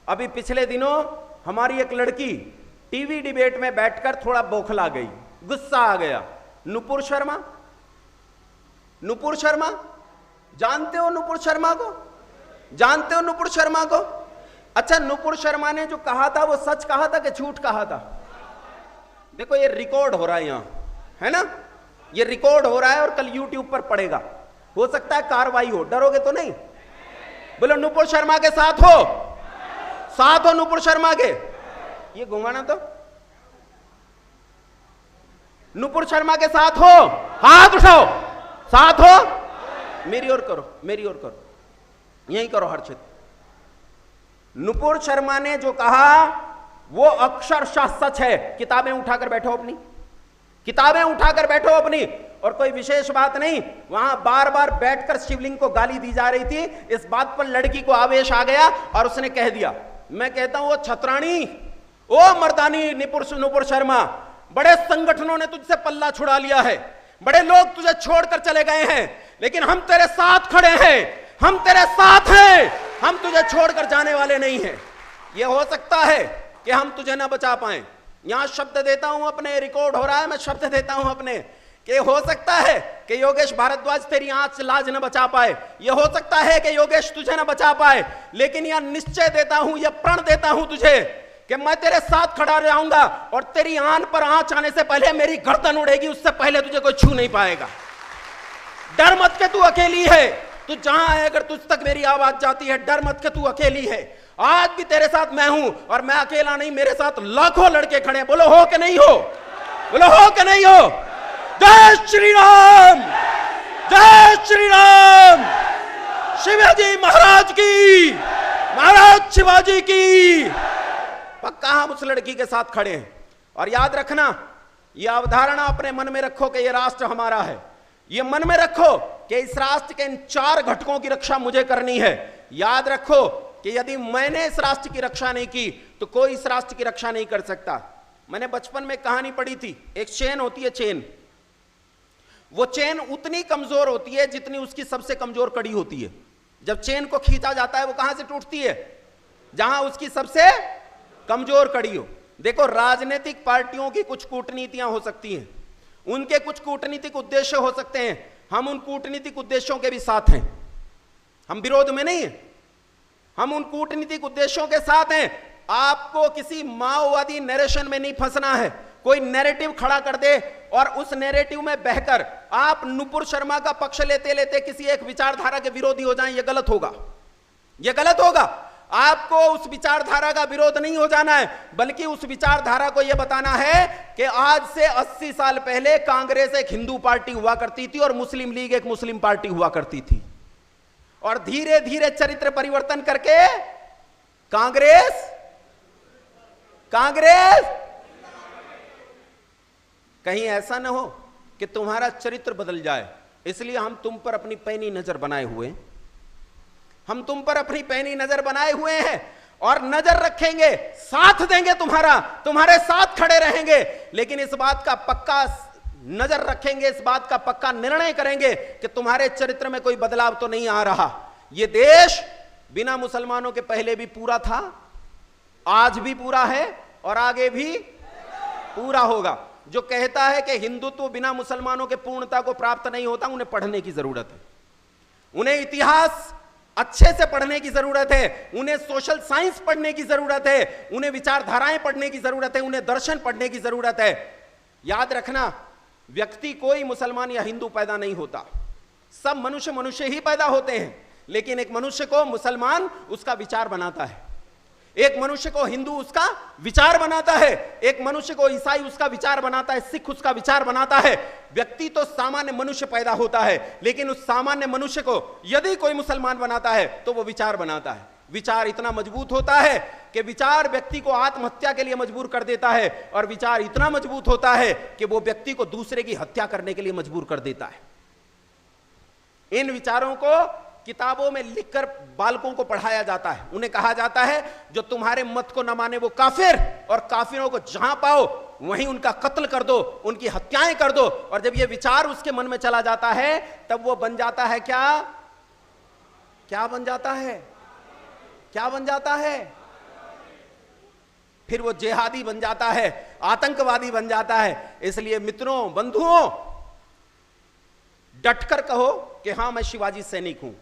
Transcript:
अभी पिछले दिनों हमारी एक लड़की टीवी डिबेट में बैठकर थोड़ा बौखला गई, गुस्सा आ गया। नुपुर शर्मा, नुपुर शर्मा, जानते हो नुपुर शर्मा को? जानते हो नुपुर शर्मा को? अच्छा, नुपुर शर्मा ने जो कहा था वो सच कहा था कि झूठ कहा था? देखो ये रिकॉर्ड हो रहा है यहां, है ना, ये रिकॉर्ड हो रहा है और कल यूट्यूब पर पड़ेगा। हो सकता है कार्रवाई हो, डरोगे तो नहीं? बोलो नुपुर शर्मा के साथ हो, साथ हो नुपुर शर्मा के। ये घुमाना तो नुपुर शर्मा के साथ हो, हाथ उठाओ, साथ हो। मेरी ओर करो, मेरी ओर करो, यही करो हर्षित। नुपुर शर्मा ने जो कहा वो अक्षरशः सच है। किताबें उठाकर बैठो अपनी, किताबें उठाकर बैठो अपनी। और कोई विशेष बात नहीं, वहां बार बार बैठकर शिवलिंग को गाली दी जा रही थी। इस बात पर लड़की को आवेश आ गया और उसने कह दिया, मैं कहता हूं वो छतरानी, ओ मर्दानी नुपुर शर्मा, बड़े संगठनों ने तुझसे पल्ला छुड़ा लिया है, बड़े लोग तुझे छोड़कर चले गए हैं, लेकिन हम तेरे साथ खड़े हैं, हम तेरे साथ हैं, हम तुझे छोड़कर जाने वाले नहीं हैं। यह हो सकता है कि हम तुझे ना बचा पाए। यहां शब्द देता हूं अपने, रिकॉर्ड हो रहा है, मैं शब्द देता हूं अपने कि हो सकता है कि योगेश भारद्वाज तेरी आंच लाज न बचा पाए, यह हो सकता है कि योगेश तुझे न बचा पाए, लेकिन यह निश्चय देता हूं, यह प्रण देता हूं तुझे कि मैं तेरे साथ खड़ा रहूंगा और तेरी आन पर आंच आने से पहले मेरी गर्दन उड़ेगी, उससे पहले तुझे कोई छू नहीं पाएगा। डर मत के तू अकेली है, तू जहां है अगर तुझ तक मेरी आवाज जाती है, डर मत के तू अकेली है। आज भी तेरे साथ मैं हूं और मैं अकेला नहीं, मेरे साथ लाखों लड़के खड़े हैं। बोलो हो कि नहीं हो? बोलो हो कि नहीं हो? जय श्री राम, जय श्री राम, शिवाजी महाराज की, महाराज शिवाजी की। पक्का हम उस लड़की के साथ खड़े हैं। और याद रखना, यह अवधारणा अपने मन में रखो कि यह राष्ट्र हमारा है। यह मन में रखो कि इस राष्ट्र के इन 4 घटकों की रक्षा मुझे करनी है। याद रखो कि यदि मैंने इस राष्ट्र की रक्षा नहीं की तो कोई इस राष्ट्र की रक्षा नहीं कर सकता। मैंने बचपन में कहानी पढ़ी थी, एक चेन होती है, चेन, वो चेन उतनी कमजोर होती है जितनी उसकी सबसे कमजोर कड़ी होती है। जब चेन को खींचा जाता है वो कहां से टूटती है? जहां उसकी सबसे कमजोर कड़ी हो। देखो, राजनीतिक पार्टियों की कुछ कूटनीतियां हो सकती हैं, उनके कुछ कूटनीतिक उद्देश्य हो सकते हैं, हम उन कूटनीतिक उद्देश्यों के भी साथ हैं, हम विरोध में नहीं हैं, हम उन कूटनीतिक उद्देश्यों के साथ हैं। आपको किसी माओवादी नैरेशन में नहीं फंसना है। कोई नैरेटिव खड़ा कर दे और उस नैरेटिव में बहकर आप नुपुर शर्मा का पक्ष लेते लेते किसी एक विचारधारा के विरोधी हो जाएं, यह गलत होगा, यह गलत होगा। आपको उस विचारधारा का विरोध नहीं हो जाना है, बल्कि उस विचारधारा को यह बताना है कि आज से 80 साल पहले कांग्रेस एक हिंदू पार्टी हुआ करती थी और मुस्लिम लीग एक मुस्लिम पार्टी हुआ करती थी, और धीरे धीरे चरित्र परिवर्तन करके कांग्रेस कहीं ऐसा न हो कि तुम्हारा चरित्र बदल जाए। इसलिए हम तुम पर अपनी पैनी नजर बनाए हुए हैं, हम तुम पर अपनी पैनी नजर बनाए हुए हैं और नजर रखेंगे, साथ देंगे तुम्हारा, तुम्हारे साथ खड़े रहेंगे। लेकिन इस बात का पक्का नजर रखेंगे, इस बात का पक्का निर्णय करेंगे कि तुम्हारे चरित्र में कोई बदलाव तो नहीं आ रहा। यह देश बिना मुसलमानों के पहले भी पूरा था, आज भी पूरा है और आगे भी पूरा होगा। जो कहता है कि हिंदुत्व बिना मुसलमानों के पूर्णता को प्राप्त नहीं होता, उन्हें पढ़ने की जरूरत है, उन्हें इतिहास अच्छे से पढ़ने की जरूरत है, उन्हें सोशल साइंस पढ़ने की जरूरत है, उन्हें विचारधाराएं पढ़ने की जरूरत है, उन्हें दर्शन पढ़ने की जरूरत है। याद रखना, व्यक्ति कोई मुसलमान या हिंदू पैदा नहीं होता, सब मनुष्य मनुष्य ही पैदा होते हैं। लेकिन एक मनुष्य को मुसलमान उसका विचार बनाता है, एक मनुष्य को हिंदू उसका विचार बनाता है, एक मनुष्य को ईसाई उसका विचार बनाता है, सिख उसका विचार बनाता है। व्यक्ति तो सामान्य मनुष्य पैदा होता है, लेकिन उस सामान्य मनुष्य को यदि कोई मुसलमान बनाता है तो वो विचार बनाता है। विचार इतना मजबूत होता है कि विचार व्यक्ति को आत्महत्या के लिए मजबूर कर देता है, और विचार इतना मजबूत होता है कि वो व्यक्ति को दूसरे की हत्या करने के लिए मजबूर कर देता है। इन विचारों को किताबों में लिखकर बालकों को पढ़ाया जाता है, उन्हें कहा जाता है जो तुम्हारे मत को न माने वो काफिर, और काफिरों को जहां पाओ वहीं उनका कत्ल कर दो, उनकी हत्याएं कर दो। और जब ये विचार उसके मन में चला जाता है तब वो बन जाता है क्या? क्या बन जाता है? क्या बन जाता है? फिर वो जिहादी बन जाता है, आतंकवादी बन जाता है। इसलिए मित्रों, बंधुओं, डटकर कहो कि हां मैं शिवाजी सैनिक हूं।